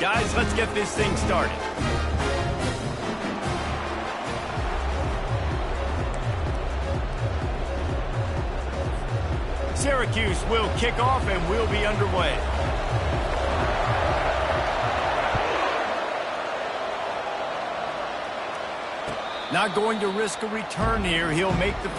Guys, let's get this thing started. Syracuse will kick off and we'll be underway. Not going to risk a return here. He'll make the...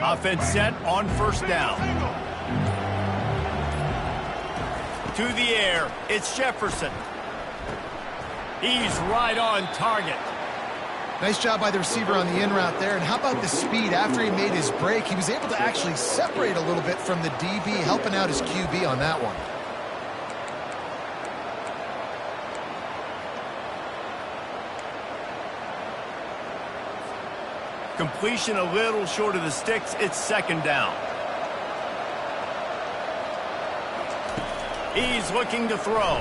Offense set on first down. To the air, it's Jefferson. He's right on target. Nice job by the receiver on the in route there. And how about the speed? After he made his break, he was able to actually separate a little bit from the DB, helping out his QB on that one. Completion a little short of the sticks. It's second down. He's looking to throw.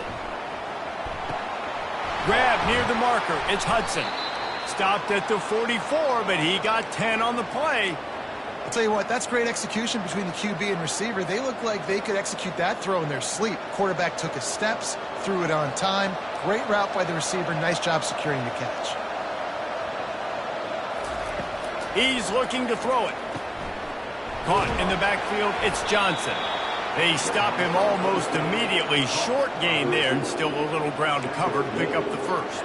Grab near the marker. It's Hudson. Stopped at the 44, but he got 10 on the play. I'll tell you what, that's great execution between the QB and receiver. They look like they could execute that throw in their sleep. Quarterback took his steps, threw it on time. Great route by the receiver. Nice job securing the catch. He's looking to throw it. Caught in the backfield, it's Johnson. They stop him almost immediately. Short gain there, and still a little ground to cover to pick up the first.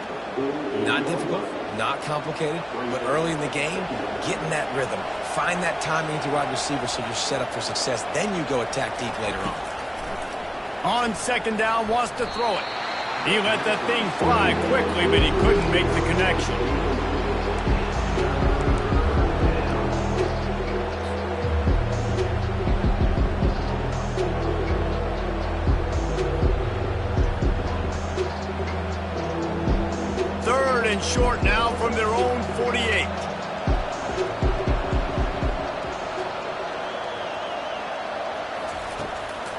Not difficult, not complicated, but early in the game, get in that rhythm. Find that timing with your wide receiver so you're set up for success. Then you go attack deep later on. On second down, wants to throw it. He let that thing fly quickly, but he couldn't make the connection. Third and short now from their own 48.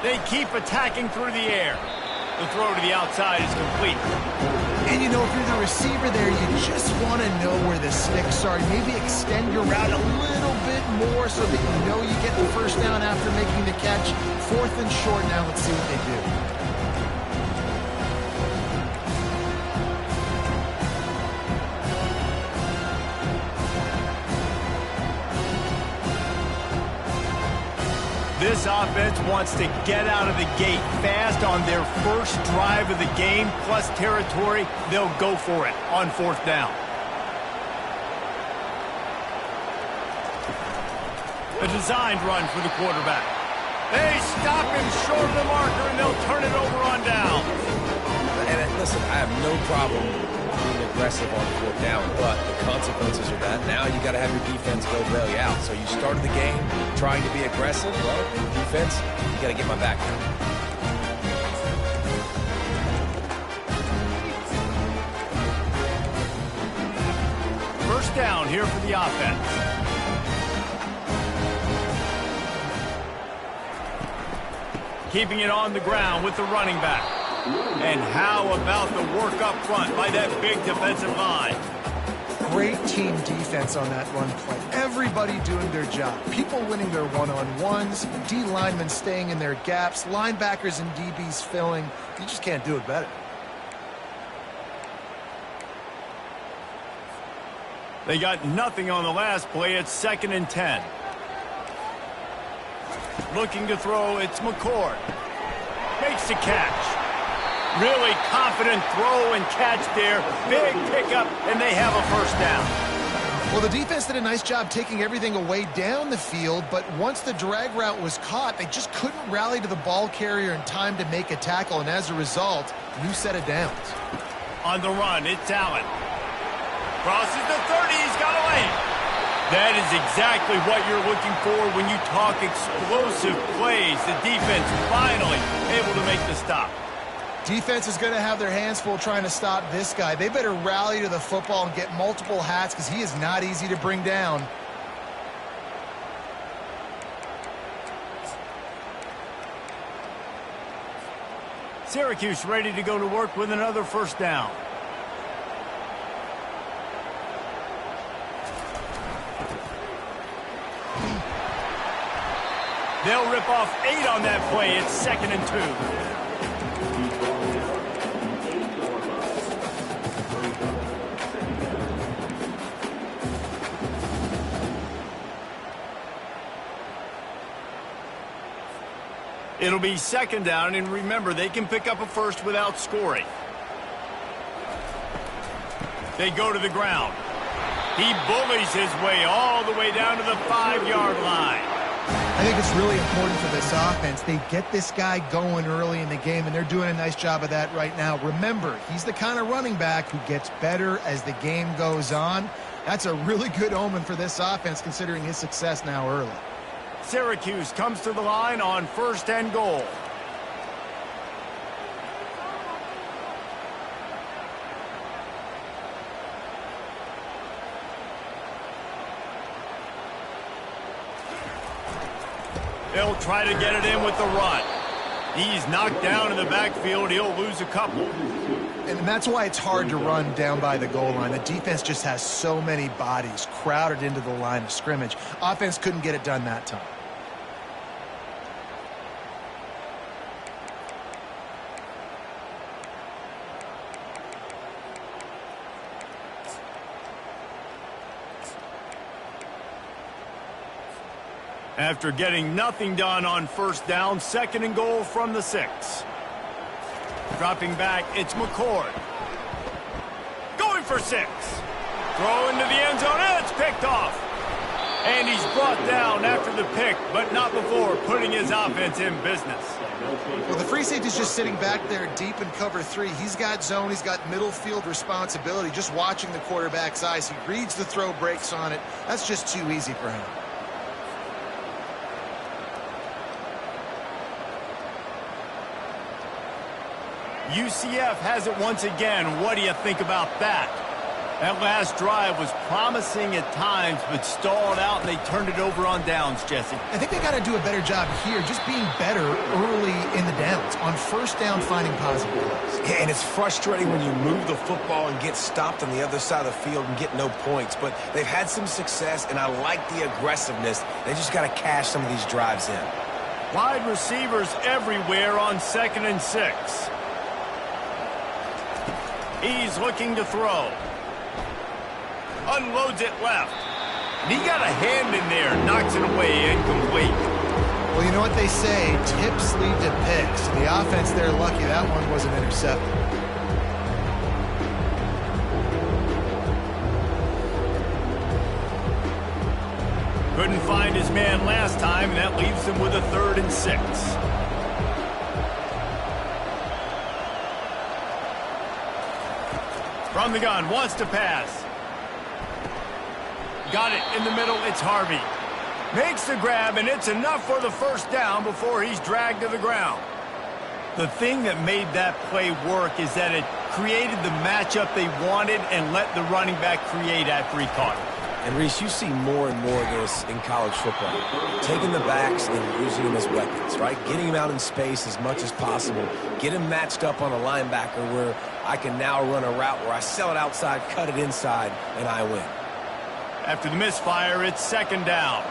They keep attacking through the air. The throw to the outside is complete. And you know, if you're the receiver there, you just want to know where the sticks are. Maybe extend your route a little bit more so that you know you get the first down after making the catch. Fourth and short now. Let's see what they do. This offense wants to get out of the gate fast on their first drive of the game, plus territory. They'll go for it on 4th down. A designed run for the quarterback. They stop him short of the marker, and they'll turn it over on down. And listen, I have no problem being aggressive on 4th down, but the consequences are that now you got to have your defense go bail you out. So you started the game trying to be aggressive. Well, defense, you got to get my back now. First down here for the offense. Keeping it on the ground with the running back. And how about the work up front by that big defensive line? Great team defense on that run play. Everybody doing their job. People winning their one-on-ones, D linemen staying in their gaps, linebackers and DBs filling. You just can't do it better. They got nothing on the last play. It's 2nd and 10. Looking to throw, it's McCord. Makes the catch. Really confident throw and catch there. Big pickup, and they have a first down. Well, the defense did a nice job taking everything away down the field, but once the drag route was caught, they just couldn't rally to the ball carrier in time to make a tackle, and as a result, new set of downs. On the run, it's Allen. Crosses the 30, he's got a lane. That is exactly what you're looking for when you talk explosive plays. The defense finally able to make the stop. Defense is going to have their hands full trying to stop this guy. They better rally to the football and get multiple hats because he is not easy to bring down. Syracuse ready to go to work with another first down. They'll rip off 8 on that play. It's 2nd and 2. It'll be 2nd down, and remember, they can pick up a first without scoring. They go to the ground. He bullies his way all the way down to the 5-yard line. I think it's really important for this offense. They get this guy going early in the game, and they're doing a nice job of that right now. Remember, he's the kind of running back who gets better as the game goes on. That's a really good omen for this offense, considering his success now early. Syracuse comes to the line on 1st and goal. They'll try to get it in with the run. He's knocked down in the backfield. He'll lose a couple. And that's why it's hard to run down by the goal line. The defense just has so many bodies crowded into the line of scrimmage. Offense couldn't get it done that time. After getting nothing done on 1st down, 2nd and goal from the 6. Dropping back, it's McCord. Going for 6. Throw into the end zone, and it's picked off. And he's brought down after the pick, but not before putting his offense in business. Well, the free safety's just sitting back there deep in cover 3. He's got zone. He's got middle field responsibility. Just watching the quarterback's eyes. He reads the throw, breaks on it. That's just too easy for him. UCF has it once again. What do you think about that? That last drive was promising at times, but stalled out, and they turned it over on downs, Jesse. I think they got to do a better job here, just being better early in the downs. On 1st down, finding positive plays. Yeah, and it's frustrating when you move the football and get stopped on the other side of the field and get no points. But they've had some success, and I like the aggressiveness. They just got to cash some of these drives in. Wide receivers everywhere on 2nd and 6. He's looking to throw. Unloads it left. And he got a hand in there. Knocks it away, incomplete. Well, you know what they say, tips lead to picks. The offense, they're lucky that one wasn't intercepted. Couldn't find his man last time, and that leaves him with a 3rd and 6. From the gun, wants to pass. Got it in the middle, it's Harvey. Makes the grab, and it's enough for the first down before he's dragged to the ground. The thing that made that play work is that it created the matchup they wanted and let the running back create after he caught it. And, Reese, you see more and more of this in college football. Taking the backs and using them as weapons, right? Getting him out in space as much as possible. Get him matched up on a linebacker where I can now run a route where I sell it outside, cut it inside, and I win. After the misfire, it's 2nd down.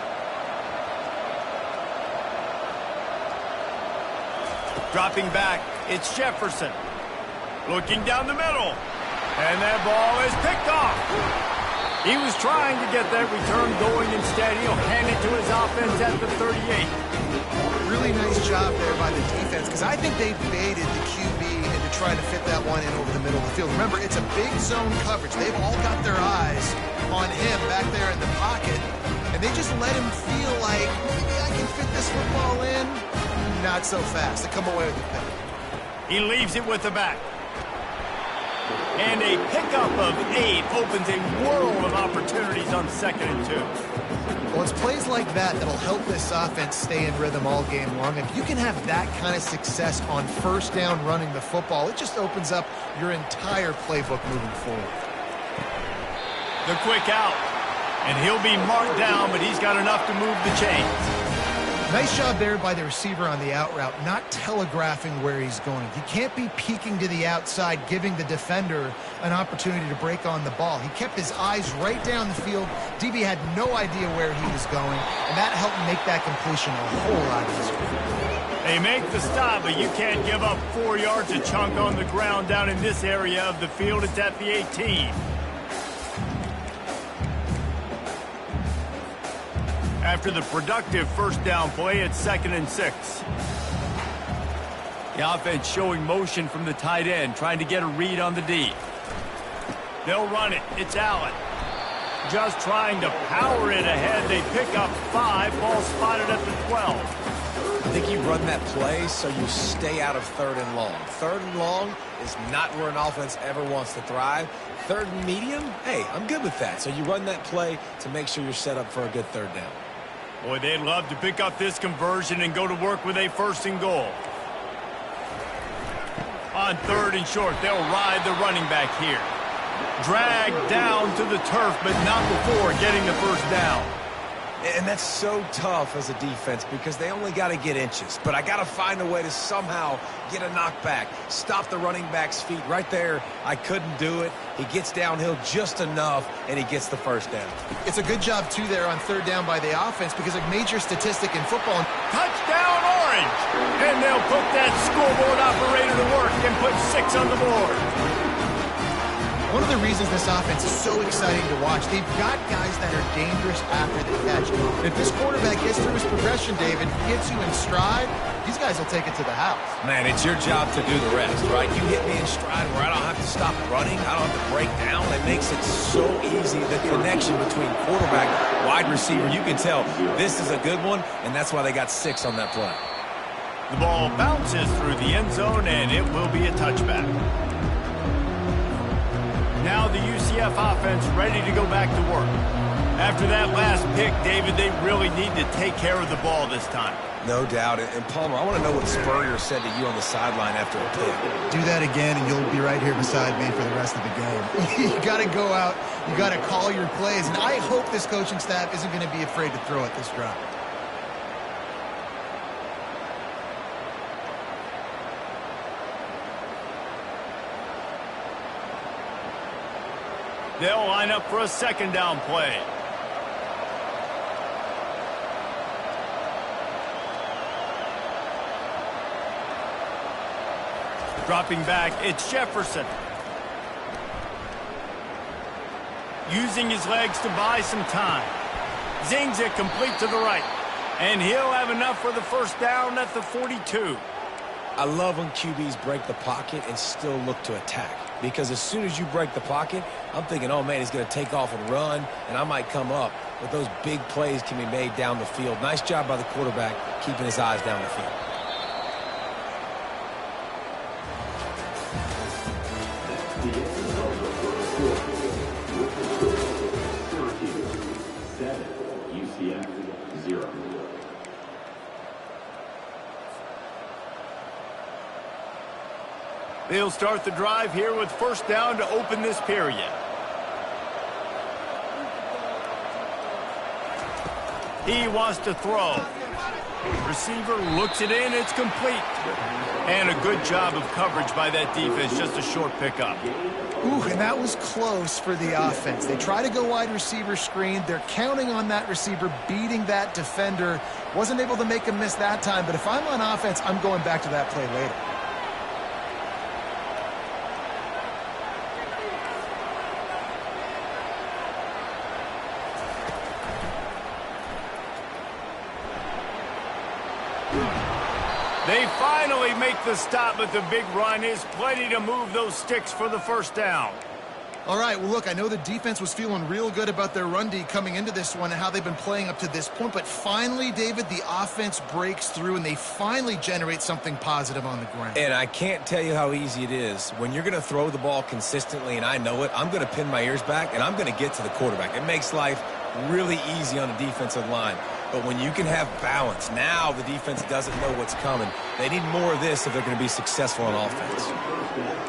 Dropping back, it's Jefferson. Looking down the middle. And that ball is picked off. He was trying to get that return going. Instead, he'll hand it to his offense at the 38. Really nice job there by the defense, because I think they baited the QB into trying to fit that one in over the middle of the field. Remember, it's a big zone coverage. They've all got their eyes on him back there in the pocket, and they just let him feel like, maybe I can fit this football in. Not so fast. They come away with the pick. He leaves it with the back. And a pickup of 8 opens a world of opportunities on 2nd and 2. Well, it's plays like that that'll help this offense stay in rhythm all game long. If you can have that kind of success on 1st down running the football, it just opens up your entire playbook moving forward. The quick out. And he'll be marked down, but he's got enough to move the chains. Nice job there by the receiver on the out route, not telegraphing where he's going. He can't be peeking to the outside, giving the defender an opportunity to break on the ball. He kept his eyes right down the field. DB had no idea where he was going, and that helped make that completion a whole lot easier. They make the stop, but you can't give up 4 yards a chunk on the ground down in this area of the field. It's at the 18. After the productive 1st down play, it's 2nd and 6. The offense showing motion from the tight end, trying to get a read on the D. They'll run it. It's Allen. Just trying to power it ahead. They pick up 5. Ball spotted at the 12. I think you run that play so you stay out of 3rd and long. 3rd and long is not where an offense ever wants to thrive. 3rd and medium, hey, I'm good with that. So you run that play to make sure you're set up for a good 3rd down. Boy, they'd love to pick up this conversion and go to work with a 1st and goal. On 3rd and short, they'll ride the running back here. Dragged down to the turf, but not before getting the 1st down. And that's so tough as a defense because they only got to get inches. But I got to find a way to somehow get a knockback, stop the running back's feet. Right there, I couldn't do it. He gets downhill just enough, and he gets the 1st down. It's a good job, too, there on 3rd down by the offense because a major statistic in football. Touchdown, Orange! And they'll put that scoreboard operator to work and put 6 on the board. One of the reasons this offense is so exciting to watch, they've got guys that are dangerous after the catch. If this quarterback gets through his progression, David, gets you in stride, these guys will take it to the house. Man, it's your job to do the rest, right? You hit me in stride where I don't have to stop running. I don't have to break down. It makes it so easy. The connection between quarterback, wide receiver, you can tell this is a good one, and that's why they got 6 on that play. The ball bounces through the end zone, and it will be a touchback. Now the UCF offense ready to go back to work. After that last pick, David, they really need to take care of the ball this time. No doubt. And Palmer, I want to know what Spurrier said to you on the sideline after a pick. Do that again, and you'll be right here beside me for the rest of the game. You got to go out. You got to call your plays. And I hope this coaching staff isn't going to be afraid to throw it this drive. They'll line up for a 2nd down play. Dropping back, it's Jefferson. Using his legs to buy some time. Zings it complete to the right. And he'll have enough for the first down at the 42. I love when QBs break the pocket and still look to attack. Because as soon as you break the pocket, I'm thinking, oh, man, he's going to take off and run, and I might come up. But those big plays can be made down the field. Nice job by the quarterback keeping his eyes down the field. They'll start the drive here with first down to open this period. He wants to throw. Receiver looks it in. It's complete. And a good job of coverage by that defense. Just a short pickup. Ooh, and that was close for the offense. They try to go wide receiver screen. They're counting on that receiver beating that defender. Wasn't able to make a miss that time, but if I'm on offense, I'm going back to that play later. They finally make the stop, but the big run is plenty to move those sticks for the first down. All right, well, look, I know the defense was feeling real good about their run D coming into this one and how they've been playing up to this point, but finally, David, the offense breaks through and they finally generate something positive on the ground. And I can't tell you how easy it is. When you're going to throw the ball consistently, and I know it, I'm going to pin my ears back, and I'm going to get to the quarterback. It makes life really easy on the defensive line. But when you can have balance, now the defense doesn't know what's coming. They need more of this if they're going to be successful on offense.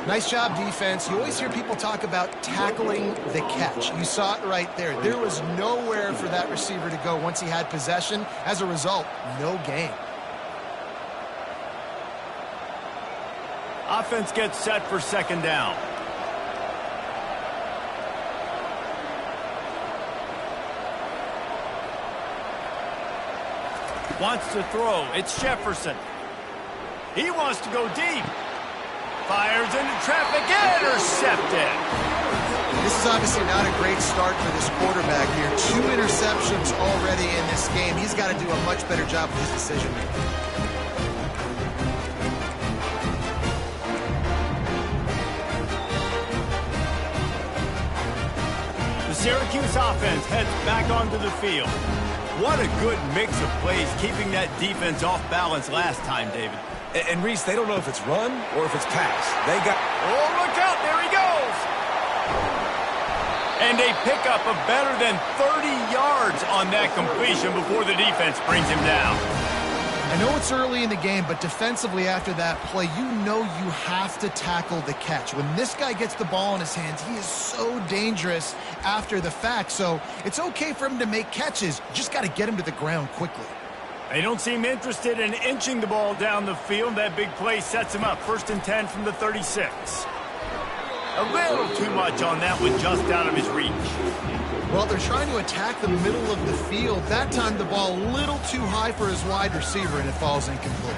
Nice job, defense. You always hear people talk about tackling the catch. You saw it right there. There was nowhere for that receiver to go once he had possession. As a result, no gain. Offense gets set for second down. Wants to throw. It's Jefferson. He wants to go deep. Fires into traffic. Intercepted. This is obviously not a great start for this quarterback here. 2 interceptions already in this game. He's got to do a much better job with his decision making. The Syracuse offense heads back onto the field. What a good mix of plays, keeping that defense off balance last time, David. And Reese, they don't know if it's run or if it's pass. They got... Oh, look out, there he goes! And they pick up a better than 30 yards on that completion before the defense brings him down. I know it's early in the game, but defensively after that play, you know you have to tackle the catch. When this guy gets the ball in his hands, he is so dangerous after the fact. So it's okay for him to make catches. You just got to get him to the ground quickly. They don't seem interested in inching the ball down the field. That big play sets him up. 1st and 10 from the 36. A little too much on that one, just out of his reach. Well, they're trying to attack the middle of the field. That time the ball a little too high for his wide receiver, and it falls incomplete.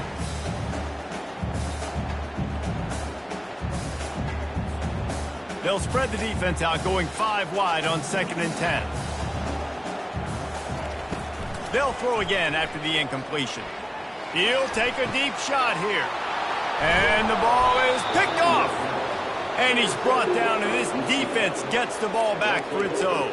They'll spread the defense out, going 5 wide on 2nd and 10. They'll throw again after the incompletion. He'll take a deep shot here. And the ball is picked off. And he's brought down, and this defense gets the ball back for its own.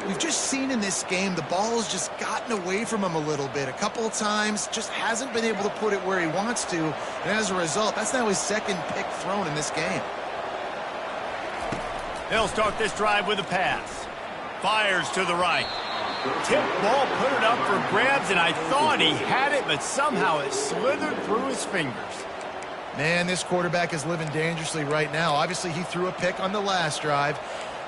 We've just seen in this game the ball has just gotten away from him a little bit. A couple of times, just hasn't been able to put it where he wants to. And as a result, that's now his 2nd pick thrown in this game. They'll start this drive with a pass. Fires to the right. Tip ball, put it up for grabs, and I thought he had it, but somehow it slithered through his fingers. Man, this quarterback is living dangerously right now. Obviously, he threw a pick on the last drive.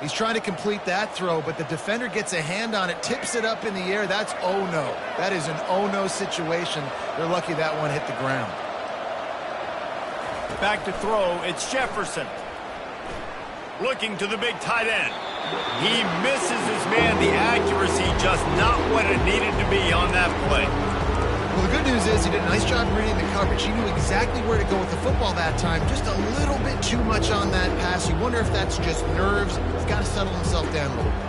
He's trying to complete that throw, but the defender gets a hand on it, tips it up in the air. That's oh-no. That is an oh-no situation. They're lucky that one hit the ground. Back to throw, it's Jefferson. Looking to the big tight end. He misses his man. The accuracy just not what it needed to be on that play. Well, the good news is he did a nice job reading the coverage. He knew exactly where to go with the football that time. Just a little bit too much on that pass. You wonder if that's just nerves. He's got to settle himself down a little bit.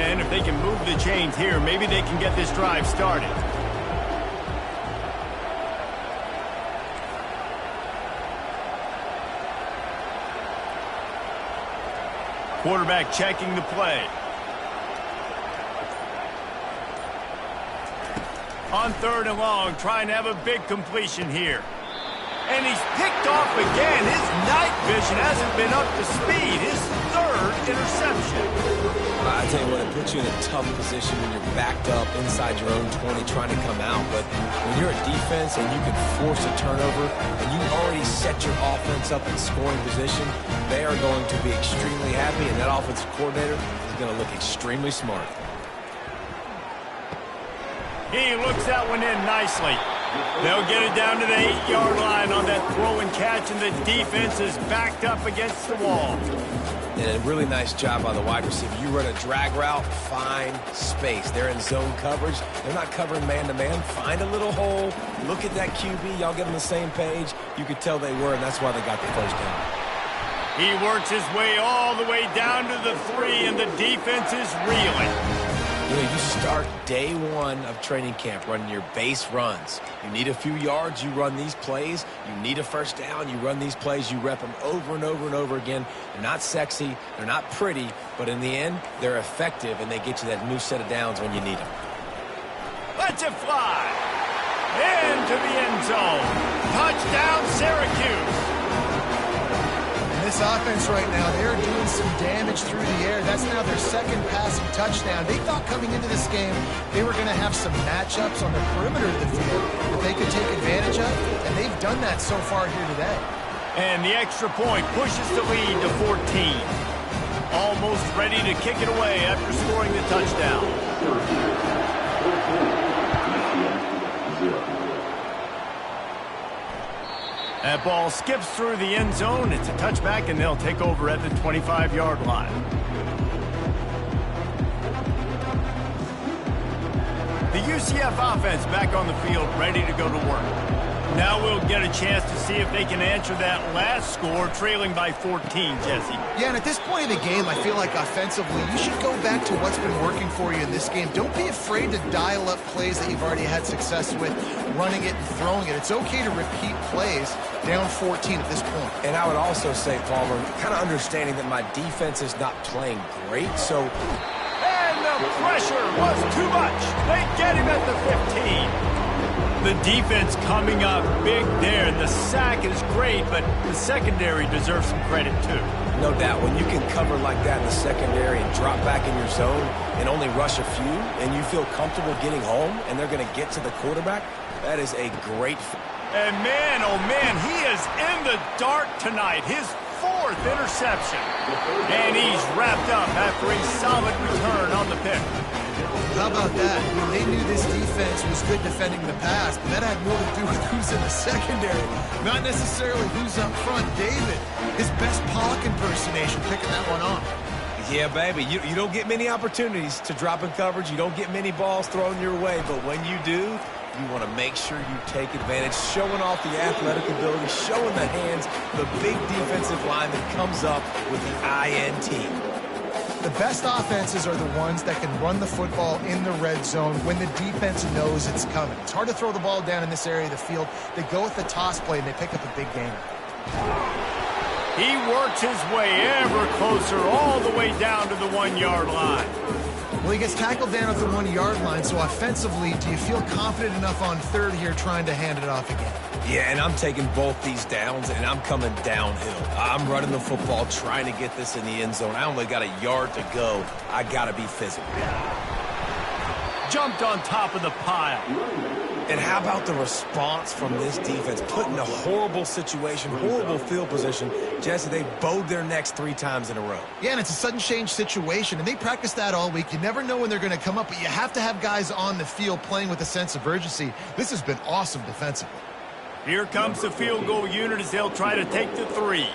10. If they can move the chains here, maybe they can get this drive started. Quarterback checking the play. On 3rd and long, trying to have a big completion here. And he's picked off again. His night vision hasn't been up to speed. His 3rd interception. I tell you what, it puts you in a tough position when you're backed up inside your own 20 trying to come out. But when you're a defense and you can force a turnover and you already set your offense up in scoring position, they are going to be extremely happy, and that offensive coordinator is going to look extremely smart. He looks that one in nicely. They'll get it down to the 8-yard line on that throw and catch, and the defense is backed up against the wall. And a really nice job by the wide receiver. You run a drag route, find space. They're in zone coverage. They're not covering man-to-man. Find a little hole. Look at that QB. Y'all get on the same page. You could tell they were, and that's why they got the first down. He works his way all the way down to the 3, and the defense is reeling. You know, you start day 1 of training camp running your base runs. You need a few yards, you run these plays. You need a first down, you run these plays. You rep them over and over and over again. They're not sexy, they're not pretty, but in the end, they're effective, and they get you that new set of downs when you need them. Let's it fly. Into the end zone. Touchdown, Syracuse. This offense right now, they're doing some damage through the air. That's now their 2nd passing touchdown. They thought coming into this game they were going to have some matchups on the perimeter of the field that they could take advantage of, and they've done that so far here today. And the extra point pushes the lead to 14. Almost ready to kick it away after scoring the touchdown. That ball skips through the end zone. It's a touchback, and they'll take over at the 25-yard line. The UCF offense back on the field, ready to go to work. Now we'll get a chance to see if they can answer that last score, trailing by 14, Jesse. Yeah, and at this point in the game, I feel like offensively, you should go back to what's been working for you in this game. Don't be afraid to dial up plays that you've already had success with, running it and throwing it. It's okay to repeat plays down 14 at this point. And I would also say, Palmer, kind of understanding that my defense is not playing great, so... And the pressure was too much. They get him at the 15. The defense coming up big there, and the sack is great, but the secondary deserves some credit too. No doubt, when you can cover like that in the secondary and drop back in your zone and only rush a few, and you feel comfortable getting home, and they're going to get to the quarterback, that is a great... And man, oh man, he is in the dark tonight. His 4th interception. And he's wrapped up after a solid return on the pick. How about that? I mean, they knew this defense was good defending the pass, but that had more to do with who's in the secondary, not necessarily who's up front. David, his best Pollock impersonation, picking that one off. Yeah, baby, you don't get many opportunities to drop in coverage. You don't get many balls thrown your way, but when you do, you want to make sure you take advantage, showing off the athletic ability, showing the hands, the big defensive line that comes up with the INT. The best offenses are the ones that can run the football in the red zone when the defense knows it's coming. It's hard to throw the ball down in this area of the field. They go with the toss play, and they pick up a big gainer. He works his way ever closer all the way down to the 1-yard line. Well, he gets tackled down at the 1-yard line, so offensively, do you feel confident enough on 3rd here trying to hand it off again? Yeah, and I'm taking both these downs, and I'm coming downhill. I'm running the football, trying to get this in the end zone. I only got a yard to go. I got to be physical. Jumped on top of the pile. And how about the response from this defense? Put in a horrible situation, horrible field position. Jesse, they bowed their necks 3 times in a row. Yeah, and it's a sudden change situation, and they practice that all week. You never know when they're going to come up, but you have to have guys on the field playing with a sense of urgency. This has been awesome defensively. Here comes the field goal unit as they'll try to take the 3.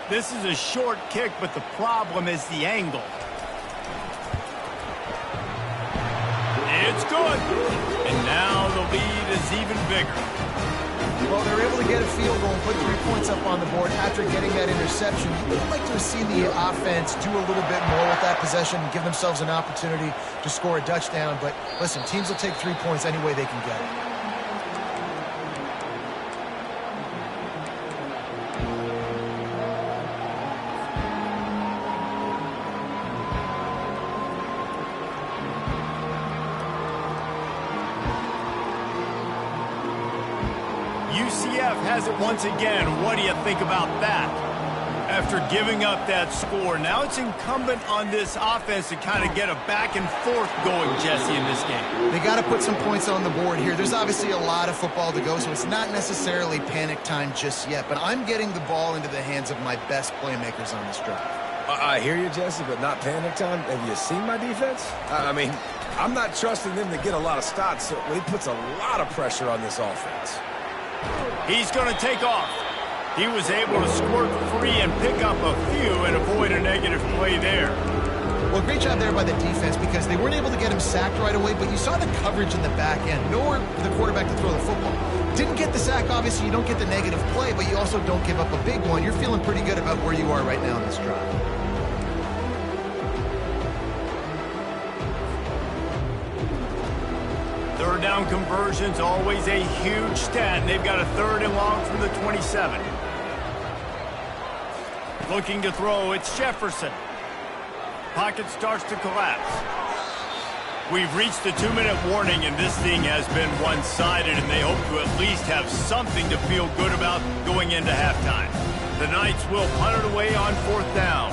This is a short kick, but the problem is the angle. It's good. And now the lead is even bigger. Well, they were able to get a field goal and put 3 points up on the board after getting that interception. You would like to have seen the offense do a little bit more with that possession and give themselves an opportunity to score a touchdown. But listen, teams will take 3 points any way they can get it. UCF has it once again. What do you think about that? After giving up that score, now it's incumbent on this offense to kind of get a back and forth going, Jesse, in this game. They got to put some points on the board here. There's obviously a lot of football to go, so it's not necessarily panic time just yet, but I'm getting the ball into the hands of my best playmakers on this drive. I hear you, Jesse, but not panic time. Have you seen my defense? I mean, I'm not trusting them to get a lot of stops, so it puts a lot of pressure on this offense. He's going to take off. He was able to squirt free and pick up a few and avoid a negative play there. Well, great job there by the defense because they weren't able to get him sacked right away, but you saw the coverage in the back end. Nowhere for the quarterback to throw the football. Didn't get the sack, obviously. You don't get the negative play, but you also don't give up a big one. You're feeling pretty good about where you are right now in this drive. Third down conversions, always a huge stat, and they've got a 3rd and long from the 27. Looking to throw, it's Jefferson. Pocket starts to collapse. We've reached the 2-minute warning, and this thing has been one-sided, and they hope to at least have something to feel good about going into halftime. The Knights will punt it away on 4th down.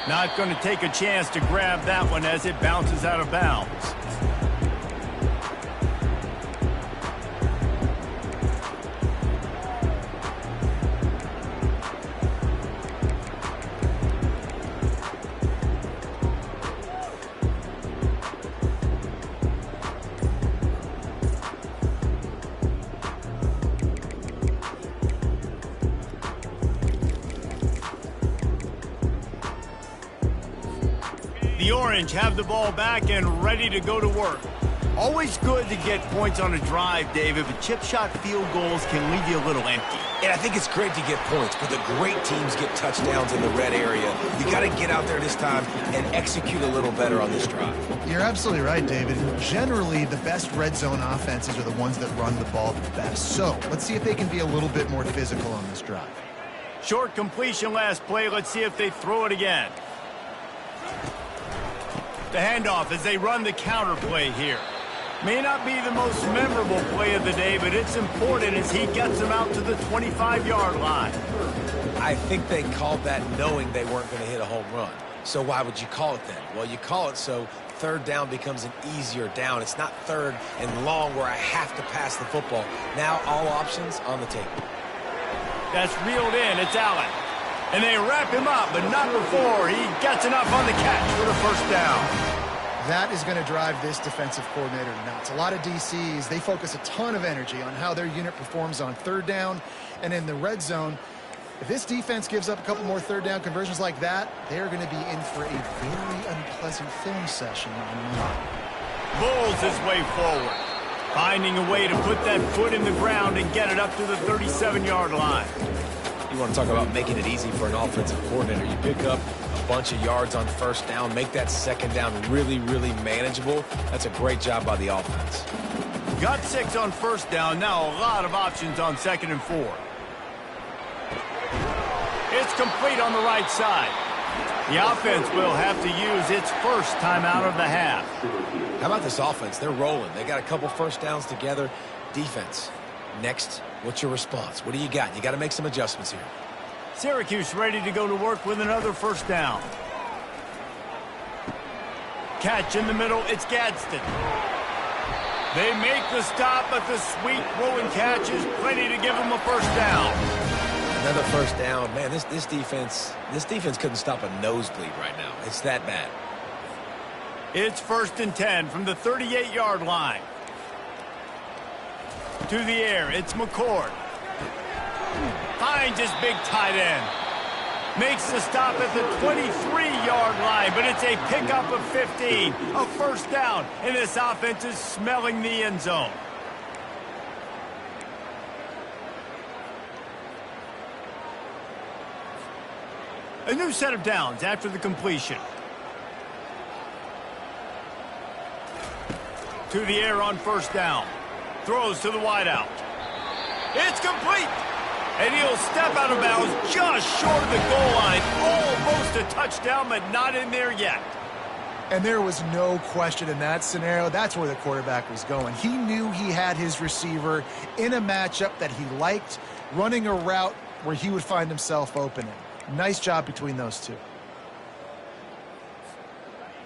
Not going to take a chance to grab that one as it bounces out of bounds. The Orange have the ball back and ready to go to work. Always good to get points on a drive, David, but chip shot field goals can leave you a little empty. And I think it's great to get points, but the great teams get touchdowns in the red area. You got to get out there this time and execute a little better on this drive. You're absolutely right, David. Generally, the best red zone offenses are the ones that run the ball the best. So let's see if they can be a little bit more physical on this drive. Short completion last play. Let's see if they throw it again. The handoff as they run the counter play here. May not be the most memorable play of the day, but it's important as he gets them out to the 25-yard line. I think they called that knowing they weren't going to hit a home run. So why would you call it then? Well, you call it so 3rd down becomes an easier down. It's not 3rd and long where I have to pass the football. Now all options on the table. That's reeled in. It's Allen. And they wrap him up, but not before he gets enough on the catch for the 1st down. That is going to drive this defensive coordinator nuts. A lot of DCs, they focus a ton of energy on how their unit performs on 3rd down and in the red zone. If this defense gives up a couple more 3rd down conversions like that, they're going to be in for a very unpleasant film session on Monday. Bulls his way forward, finding a way to put that foot in the ground and get it up to the 37-yard line. You want to talk about making it easy for an offensive coordinator. You pick up a bunch of yards on 1st down, make that 2nd down really, really manageable. That's a great job by the offense. Got 6 on 1st down, now a lot of options on 2nd and 4. It's complete on the right side. The offense will have to use its first timeout of the half. How about this offense? They're rolling. They got a couple 1st downs together. Defense. Next, what's your response? What do you got? You got to make some adjustments here. Syracuse ready to go to work with another 1st down. Catch in the middle, it's Gadsden. They make the stop, but the sweet throw and catch is plenty to give them a 1st down. Another 1st down. Man, this defense couldn't stop a nosebleed right now. It's that bad. It's 1st and 10 from the 38-yard line. To the air, it's McCord. Finds his big tight end. Makes the stop at the 23-yard line, but it's a pickup of 15. A first down, and this offense is smelling the end zone. A new set of downs after the completion. To the air on first down. Throws to the wideout. It's complete. And he'll step out of bounds just short of the goal line. Almost a touchdown, but not in there yet. And there was no question in that scenario. That's where the quarterback was going. He knew he had his receiver in a matchup that he liked, running a route where he would find himself opening. Nice job between those two.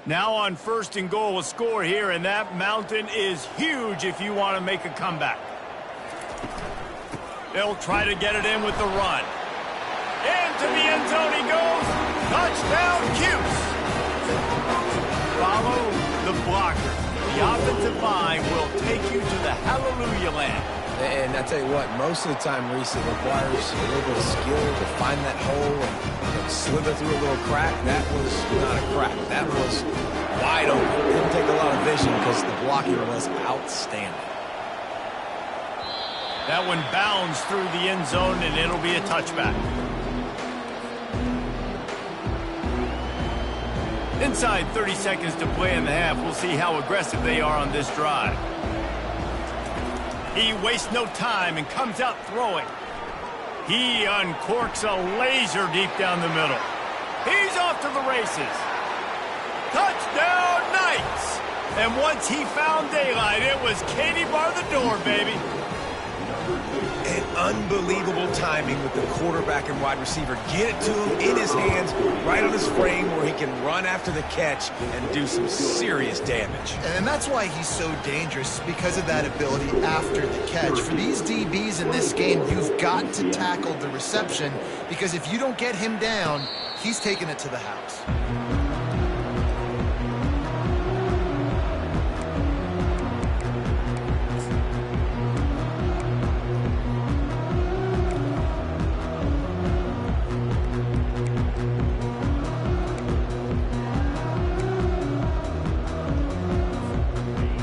Now on first and goal, a score here, and that mountain is huge if you want to make a comeback. They'll try to get it in with the run. Into the end zone he goes. Touchdown, Cuse. Follow the blocker. The offensive line will take you to the hallelujah land. And I tell you what, most of the time, Reese, it requires a little bit of skill to find that hole and slither through a little crack. That was not a crack. That was wide open. It didn't take a lot of vision because the blocking was outstanding. That one bounds through the end zone, and it'll be a touchback. Inside 30 seconds to play in the half. We'll see how aggressive they are on this drive. He wastes no time and comes out throwing. He uncorks a laser deep down the middle. He's off to the races. Touchdown, Knights! And once he found daylight, it was Katie bar the door, baby. And unbelievable timing with the quarterback and wide receiver. Get it to him in his hands, right on his frame where he can run after the catch and do some serious damage. And that's why he's so dangerous, because of that ability after the catch. For these DBs in this game, you've got to tackle the reception, because if you don't get him down, he's taking it to the house.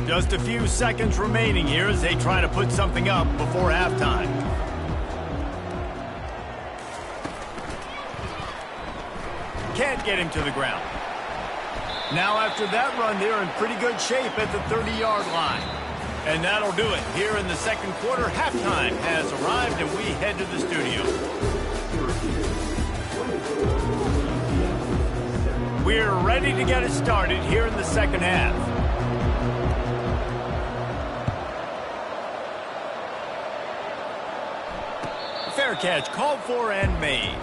Just a few seconds remaining here as they try to put something up before halftime. Can't get him to the ground. Now after that run, they're in pretty good shape at the 30-yard line. And that'll do it. Here in the second quarter, halftime has arrived and we head to the studio. We're ready to get it started here in the second half. Fair catch called for and made.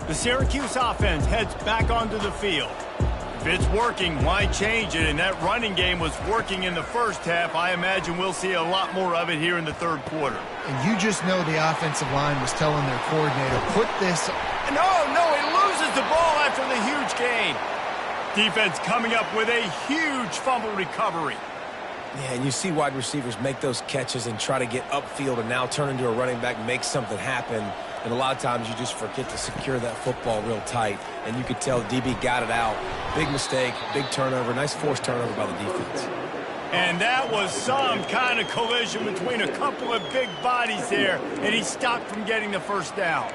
The Syracuse offense heads back onto the field. If it's working, why change it? And that running game was working in the first half. I imagine we'll see a lot more of it here in the third quarter. And you just know the offensive line was telling their coordinator, put this... No, he loses the ball after the huge gain. Defense coming up with a huge fumble recovery. Yeah, and you see wide receivers make those catches and try to get upfield and now turn into a running back, make something happen. And a lot of times you just forget to secure that football real tight. And you could tell the DB got it out. Big mistake, big turnover, nice forced turnover by the defense. And that was some kind of collision between a couple of big bodies there, and he stopped from getting the first down.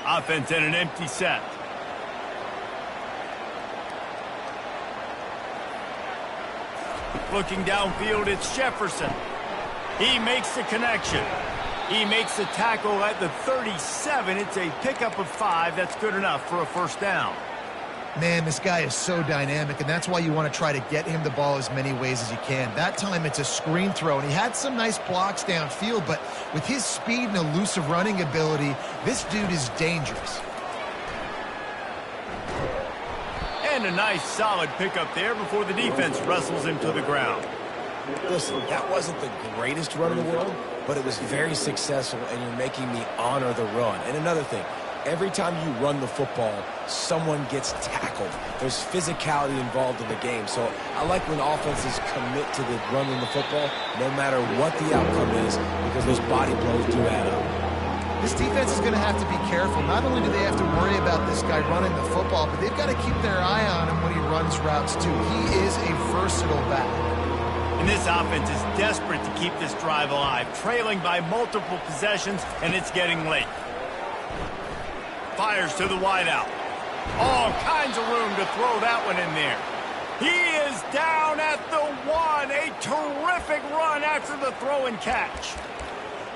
Offense in an empty set. Looking downfield, it's Jefferson. He makes the connection. He makes the tackle at the 37. It's a pickup of 5. That's good enough for a first down. Man, this guy is so dynamic, and that's why you want to try to get him the ball as many ways as you can. That time it's a screen throw, and he had some nice blocks downfield, but with his speed and elusive running ability, this dude is dangerous. And a nice solid pickup there before the defense wrestles him to the ground. Listen, that wasn't the greatest run in the world, but it was very successful, and you're making me honor the run. And another thing, every time you run the football, someone gets tackled. There's physicality involved in the game. So I like when offenses commit to the running the football, no matter what the outcome is, because those body blows do add up. This defense is going to have to be careful. Not only do they have to worry about this guy running the football, but they've got to keep their eye on him when he runs routes too. He is a versatile back. And this offense is desperate to keep this drive alive, trailing by multiple possessions, and it's getting late. Fires to the wideout. All kinds of room to throw that one in there. He is down at the 1. A terrific run after the throw and catch.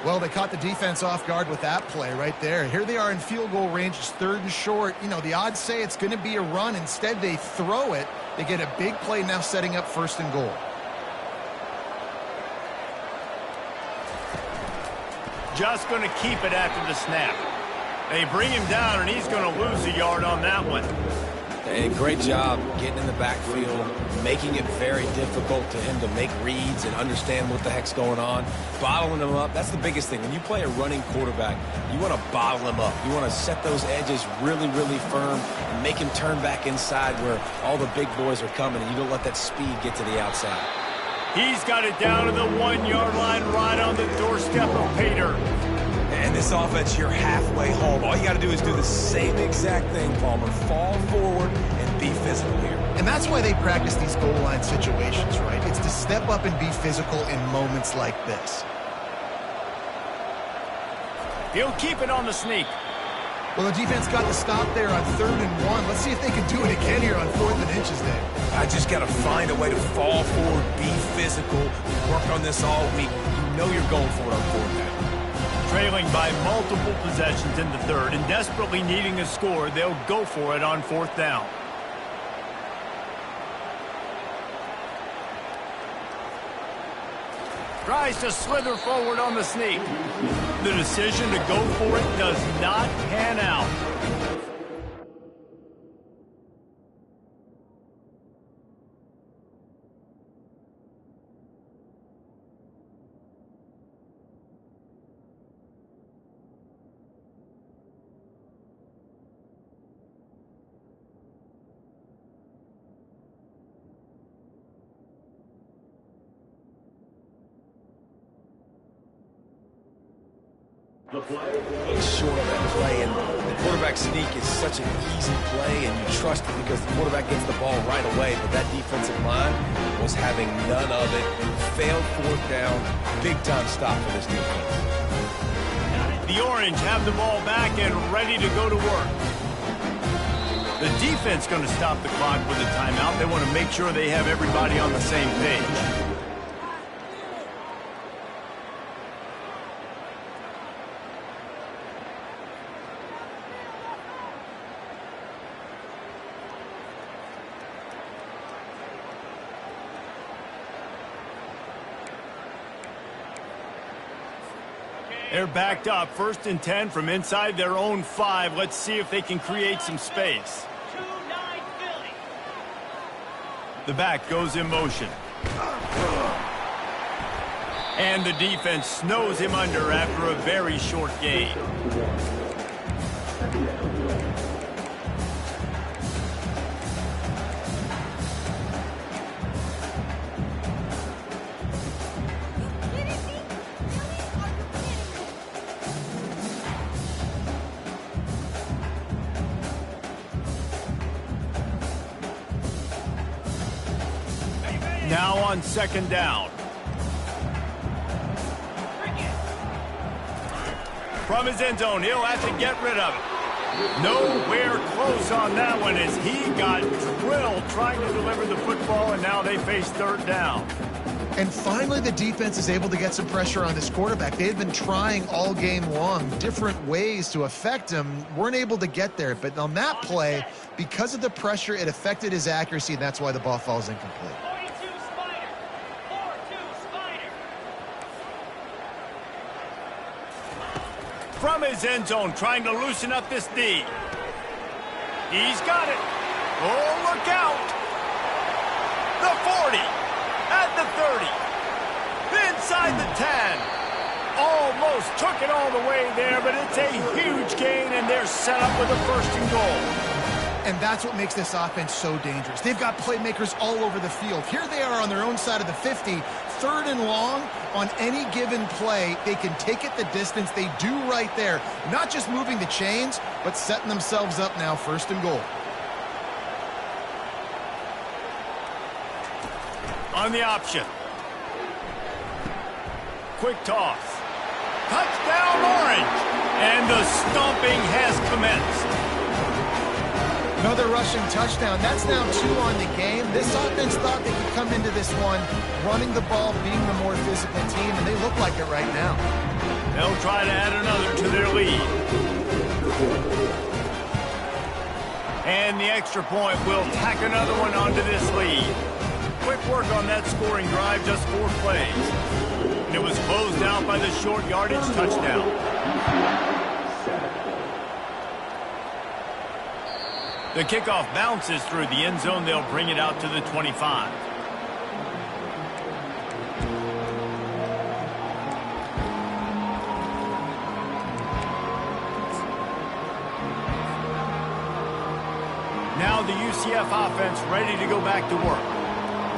Well, they caught the defense off guard with that play right there. Here they are in field goal range. It's 3rd and short. You know, the odds say it's going to be a run. Instead, they throw it. They get a big play now setting up 1st and goal. Just going to keep it after the snap. They bring him down, and he's going to lose a yard on that one. Hey, great job getting in the backfield, making it very difficult to him to make reads and understand what the heck's going on, bottling him up. That's the biggest thing. When you play a running quarterback, you want to bottle him up. You want to set those edges really, really firm and make him turn back inside where all the big boys are coming, and you don't let that speed get to the outside. He's got it down to the 1-yard line right on the doorstep of pay dirt. And this offense, you're halfway home. All you got to do is do the same exact thing, Palmer. Fall forward and be physical here. And that's why they practice these goal line situations, right? It's to step up and be physical in moments like this. He'll keep it on the sneak. Well, the defense got the stop there on 3rd and 1. Let's see if they can do it again here on 4th and inches there. I just got to find a way to fall forward, be physical, work on this all week. You know you're going for it on 4th down. Trailing by multiple possessions in the 3rd and desperately needing a score, they'll go for it on 4th down. Tries to slither forward on the sneak. The decision to go for it does not pan out. Short of that play, and the quarterback sneak is such an easy play, and you trust it because the quarterback gets the ball right away, but that defensive line was having none of it. Failed 4th down, big-time stop for this defense. The Orange have the ball back and ready to go to work. The defense going to stop the clock with a timeout. They want to make sure they have everybody on the same page. They're backed up, 1st and 10 from inside their own 5. Let's see if they can create some space. The back goes in motion. And the defense snows him under after a very short gain. Now on 2nd down. From his end zone, he'll have to get rid of it. Nowhere close on that one as he got drilled trying to deliver the football, and now they face 3rd down. And finally, the defense is able to get some pressure on this quarterback. They had been trying all game long different ways to affect him, weren't able to get there. But on that play, because of the pressure, it affected his accuracy, and that's why the ball falls incomplete. From his end zone, trying to loosen up this D. He's got it. Oh, look out. The 40. At the 30. Inside the 10. almost took it all the way there, but it's a huge gain, and they're set up with a 1st and goal. And that's what makes this offense so dangerous. They've got playmakers all over the field. Here they are on their own side of the 50, 3rd and long. On any given play, they can take it the distance. They do right there. Not just moving the chains, but setting themselves up now, 1st and goal. On the option. Quick toss. Touchdown, Orange. And the stomping has commenced. Another rushing touchdown. That's now 2 on the game. This offense thought they could come into this one running the ball, being the more physical team, and they look like it right now. They'll try to add another to their lead. And the extra point will tack another one onto this lead. Quick work on that scoring drive, just 4 plays. And it was closed out by the short yardage touchdown. The kickoff bounces through the end zone. They'll bring it out to the 25. Now the UCF offense ready to go back to work.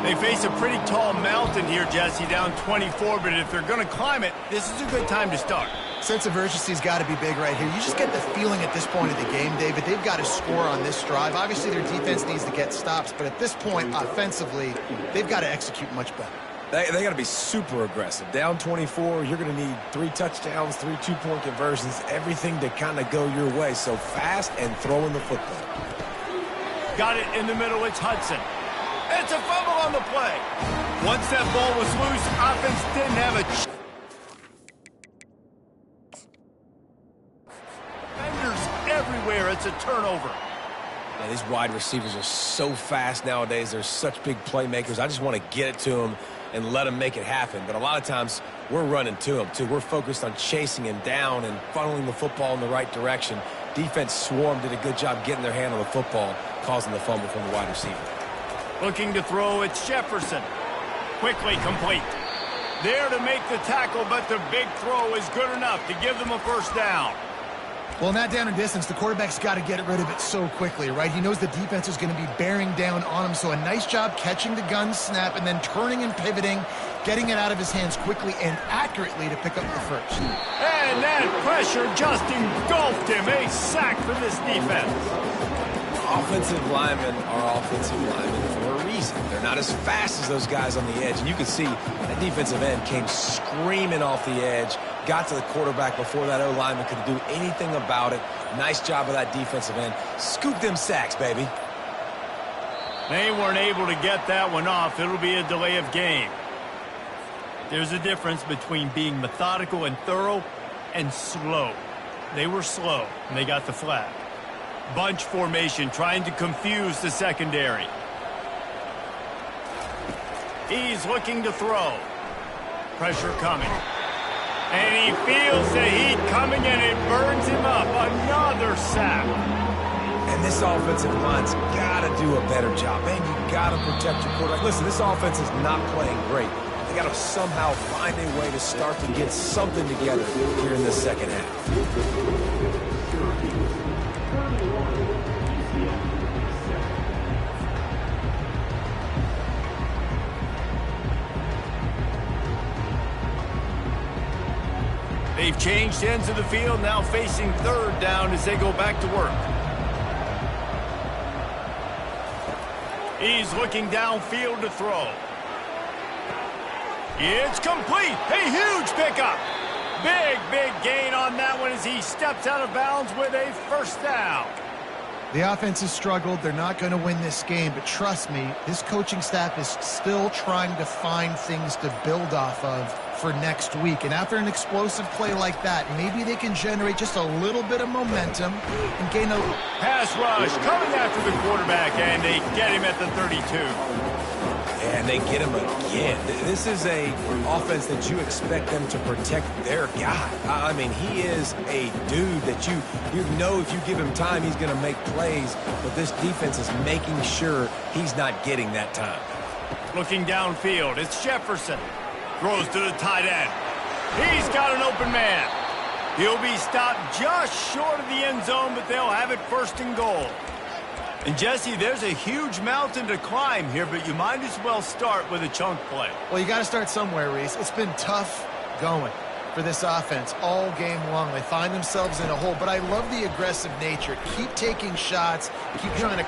They face a pretty tall mountain here, Jesse, down 24, but if they're going to climb it, this is a good time to start. Sense of urgency's got to be big right here. You just get the feeling at this point of the game, David, they've got to score on this drive. Obviously, their defense needs to get stops, but at this point, offensively, they've got to execute much better. They got to be super aggressive. Down 24, you're going to need 3 touchdowns, 3 two-point conversions, everything to kind of go your way. So fast and throwing the football. Got it in the middle. It's Hudson. It's a fumble on the play. Once that ball was loose, offense didn't have a chance. Defenders everywhere. It's a turnover. Yeah, these wide receivers are so fast nowadays. They're such big playmakers. I just want to get it to them and let them make it happen. But a lot of times, we're running to them, too. We're focused on chasing him down and funneling the football in the right direction. Defense swarm did a good job getting their hand on the football, causing the fumble from the wide receiver. Looking to throw, it's Jefferson. Quickly complete. There to make the tackle, but the big throw is good enough to give them a 1st down. Well, in that down and distance, the quarterback's got to get rid of it so quickly, right? He knows the defense is going to be bearing down on him, so a nice job catching the gun snap and then turning and pivoting, getting it out of his hands quickly and accurately to pick up the 1st. And that pressure just engulfed him. A sack for this defense. Offensive linemen are offensive linemen for a reason. They're not as fast as those guys on the edge. And you can see that defensive end came screaming off the edge, got to the quarterback before that O-lineman could do anything about it. Nice job of that defensive end. Scoop them sacks, baby. They weren't able to get that one off. It'll be a delay of game. There's a difference between being methodical and thorough and slow. They were slow, and they got the flag. Bunch formation, trying to confuse the secondary. He's looking to throw. Pressure coming. And he feels the heat coming, and it burns him up. Another sack. And this offensive line's got to do a better job. Man, you got to protect your quarterback. Listen, this offense is not playing great. They got to somehow find a way to start to get something together here in the second half. They've changed ends of the field, now facing 3rd down as they go back to work. He's looking downfield to throw. It's complete. A huge pickup. Big gain on that one as he steps out of bounds with a 1st down. The offense has struggled. They're not going to win this game, but trust me, this coaching staff is still trying to find things to build off of for next week. And after an explosive play like that, maybe they can generate just a little bit of momentum and gain a... Pass rush coming after the quarterback, and they get him at the 32. And they get him again. This is a offense that you expect them to protect their guy. I mean, he is a dude that you know if you give him time, he's going to make plays. But this defense is making sure he's not getting that time. Looking downfield, it's Jefferson. Throws to the tight end. He's got an open man. He'll be stopped just short of the end zone, but they'll have it first and goal. And, Jesse, there's a huge mountain to climb here, but you might as well start with a chunk play. Well, you got to start somewhere, Reese. It's been tough going for this offense all game long. They find themselves in a hole, but I love the aggressive nature. Keep taking shots. Keep trying to...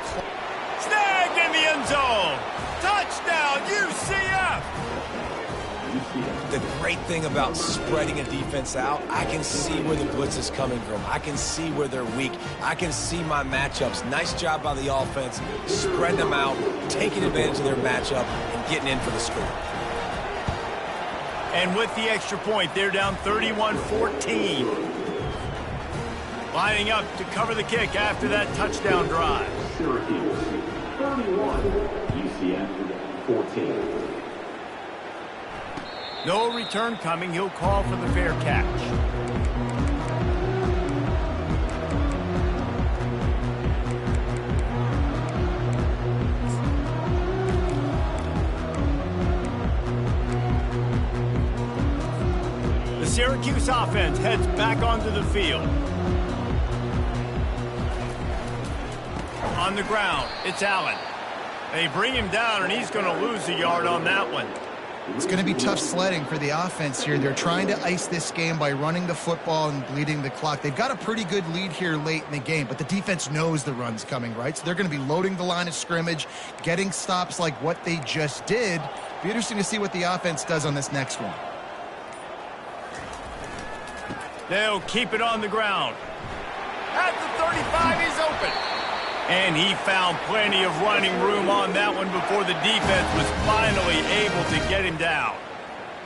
Snagged in the end zone. Touchdown, UCF. The great thing about spreading a defense out, I can see where the blitz is coming from. I can see where they're weak. I can see my matchups. Nice job by the offense, spreading them out, taking advantage of their matchup, and getting in for the score. And with the extra point, they're down 31-14. Lining up to cover the kick after that touchdown drive. Syracuse, 31, UCF, 14. No return coming. He'll call for the fair catch. The Syracuse offense heads back onto the field. On the ground, it's Allen. They bring him down, and he's going to lose a yard on that one. It's going to be tough sledding for the offense here. They're trying to ice this game by running the football and bleeding the clock. They've got a pretty good lead here late in the game, but the defense knows the run's coming, right? So they're going to be loading the line of scrimmage, getting stops like what they just did. Be interesting to see what the offense does on this next one. They'll keep it on the ground. At the 35, he's open. And he found plenty of running room on that one before the defense was finally able to get him down.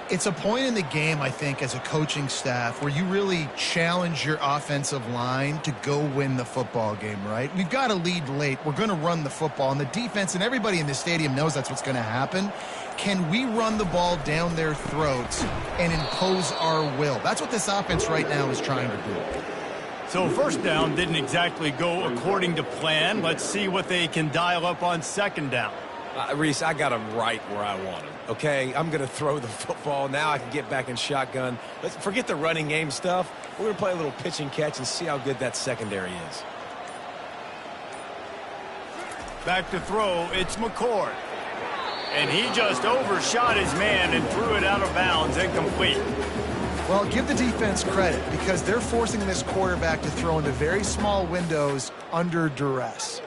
It's a point in the game, I think, as a coaching staff where you really challenge your offensive line to go win the football game, right? We've got a lead late. We're going to run the football. And the defense and everybody in the stadium knows that's what's going to happen. Can we run the ball down their throats and impose our will? That's what this offense right now is trying to do. So first down didn't exactly go according to plan. Let's see what they can dial up on second down. Reese, I got him right where I want him. Okay, I'm going to throw the football. Now I can get back in shotgun. Let's forget the running game stuff. We're going to play a little pitch and catch and see how good that secondary is. Back to throw, it's McCord. And he just overshot his man and threw it out of bounds, incomplete. Well, give the defense credit because they're forcing this quarterback to throw into very small windows under duress.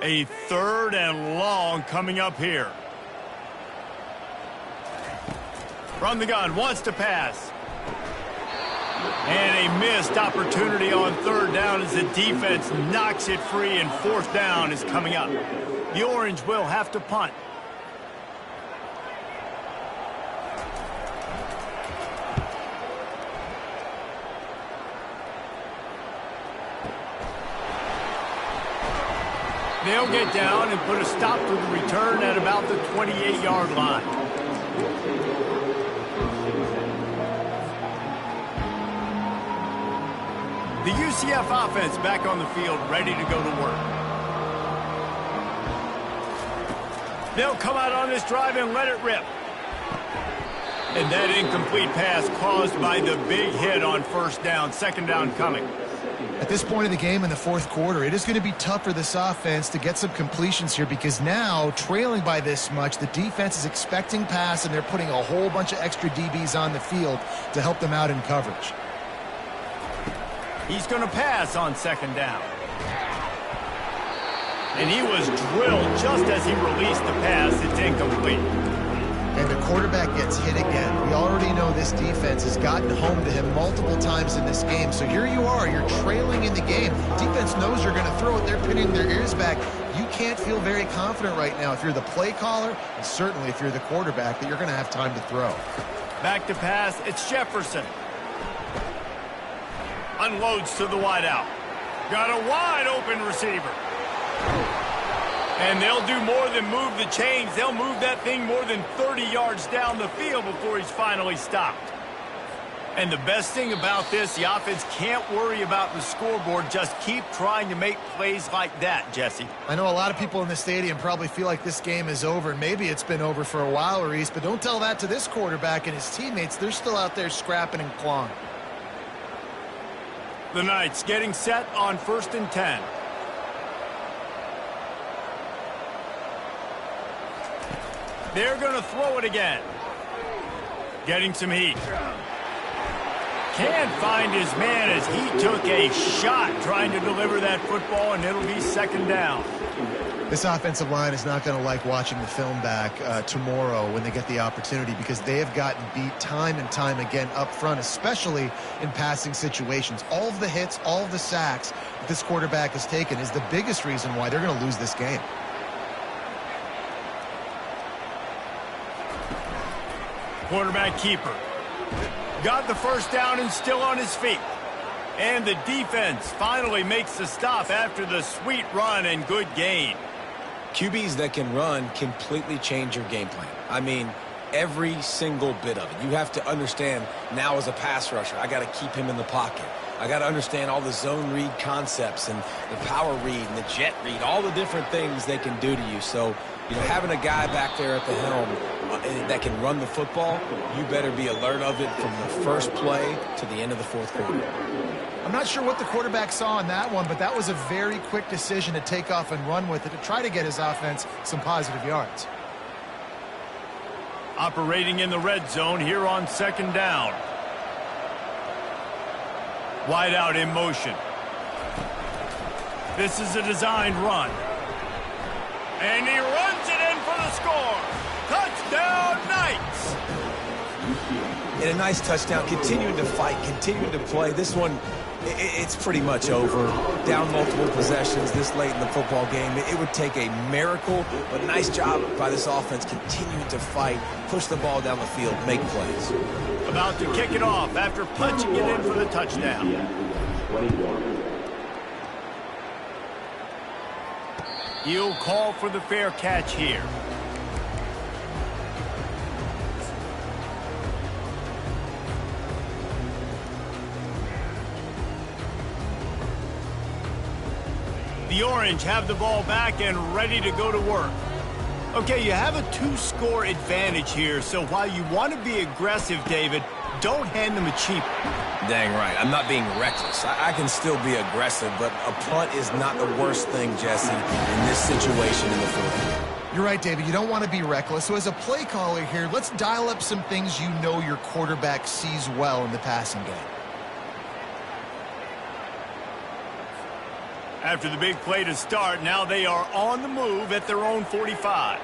A third and long coming up here. From the gun, wants to pass. And a missed opportunity on third down as the defense knocks it free, and fourth down is coming up. The Orange will have to punt. They'll get down and put a stop to the return at about the 28-yard line. The UCF offense back on the field, ready to go to work. They'll come out on this drive and let it rip. And that incomplete pass caused by the big hit on first down. Second down coming. At this point of the game in the fourth quarter, it is going to be tough for this offense to get some completions here because now, trailing by this much, the defense is expecting pass and they're putting a whole bunch of extra DBs on the field to help them out in coverage. He's going to pass on second down. And he was drilled just as he released the pass. It's incomplete. And the quarterback gets hit again. We already know this defense has gotten home to him multiple times in this game. So here you are, you're trailing in the game. Defense knows you're going to throw it. They're pinning their ears back. You can't feel very confident right now if you're the play caller, and certainly if you're the quarterback, that you're going to have time to throw. Back to pass, it's Jefferson. Unloads to the wideout. Got a wide open receiver. And they'll do more than move the chains. They'll move that thing more than 30 yards down the field before he's finally stopped. And the best thing about this, the offense can't worry about the scoreboard. Just keep trying to make plays like that, Jesse. I know a lot of people in the stadium probably feel like this game is over, and maybe it's been over for a while, Reese, but don't tell that to this quarterback and his teammates. They're still out there scrapping and clawing. The Knights getting set on 1st and 10. They're going to throw it again. Getting some heat. Can't find his man as he took a shot trying to deliver that football, and it'll be 2nd down. This offensive line is not going to like watching the film back tomorrow when they get the opportunity, because they have gotten beat time and time again up front, especially in passing situations. All of the hits, all of the sacks that this quarterback has taken is the biggest reason why they're going to lose this game. Quarterback keeper. Got the 1st down and still on his feet. And the defense finally makes the stop after the sweet run and good gain. QBs that can run completely change your game plan. I mean, every single bit of it. You have to understand now as a pass rusher, I got to keep him in the pocket. I got to understand all the zone read concepts and the power read and the jet read, all the different things they can do to you. So, you know, having a guy back there at the helm that can run the football, you better be alert of it from the first play to the end of the 4th quarter. I'm not sure what the quarterback saw in that one, but that was a very quick decision to take off and run with it to try to get his offense some positive yards. Operating in the red zone here on 2nd down. Wide out in motion. This is a designed run. And he runs it in for the score. Touchdown, Knights! And a nice touchdown, continuing to fight, continuing to play. This one, it's pretty much over. Down multiple possessions this late in the football game. It would take a miracle, but nice job by this offense continuing to fight, push the ball down the field, make plays. About to kick it off after punching it in for the touchdown. He'll call for the fair catch here. The Orange have the ball back and ready to go to work. Okay, you have a 2-score advantage here, so while you want to be aggressive, David, don't hand them a cheap. Dang right. I'm not being reckless. I can still be aggressive, but a punt is not the worst thing, Jesse, in this situation in the 4th. You're right, David. You don't want to be reckless. So as a play caller here, let's dial up some things you know your quarterback sees well in the passing game. After the big play to start, now they are on the move at their own 45.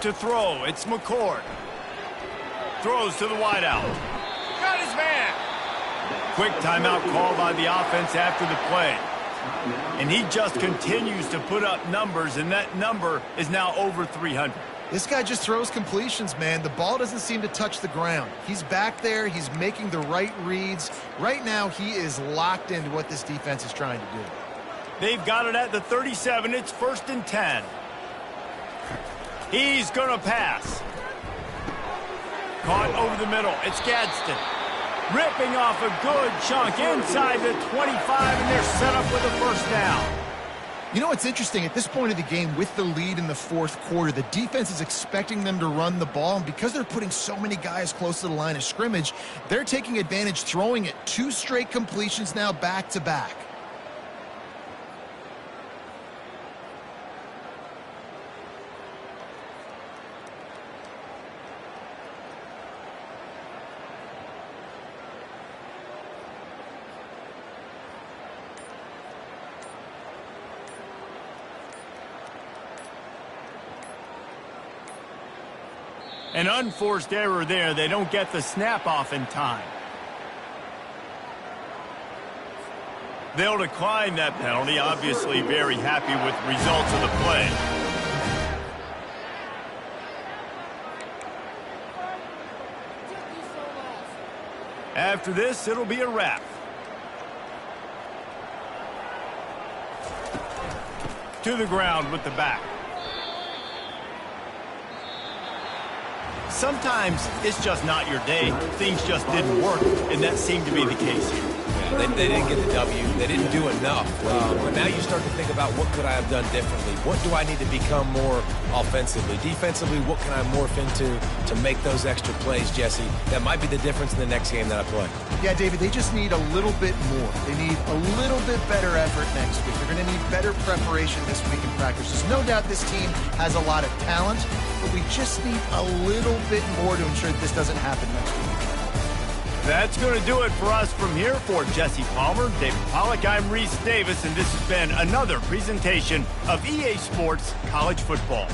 To throw, it's McCord. Throws to the wideout. Got his man. Quick timeout call by the offense after the play. And he just continues to put up numbers, and that number is now over 300. This guy just throws completions, man. The ball doesn't seem to touch the ground. He's back there. He's making the right reads. Right now, he is locked into what this defense is trying to do. They've got it at the 37. It's 1st and 10. He's going to pass. Caught over the middle. It's Gadsden. Ripping off a good chunk inside the 25, and they're set up with a 1st down. You know what's interesting? At this point of the game, with the lead in the 4th quarter, the defense is expecting them to run the ball, and because they're putting so many guys close to the line of scrimmage, they're taking advantage, throwing it 2 straight completions now back-to-back. An unforced error there. They don't get the snap off in time. They'll decline that penalty. Obviously very happy with the results of the play. After this, it'll be a wrap. to the ground with the back. Sometimes it's just not your day. Things just didn't work, and that seemed to be the case here. Yeah, they didn't get the W. They didn't do enough. But now you start to think about what could I have done differently? What do I need to become more offensively? Defensively, what can I morph into to make those extra plays, Jesse? That might be the difference in the next game that I play. Yeah, David, they just need a little bit more. They need a little bit better effort next week. They're going to need better preparation this week in practice. There's no doubt this team has a lot of talent, but we just need a little bit more to ensure that this doesn't happen next week. That's going to do it for us from here. For Jesse Palmer, David Pollack, I'm Reese Davis, and this has been another presentation of EA Sports College Football.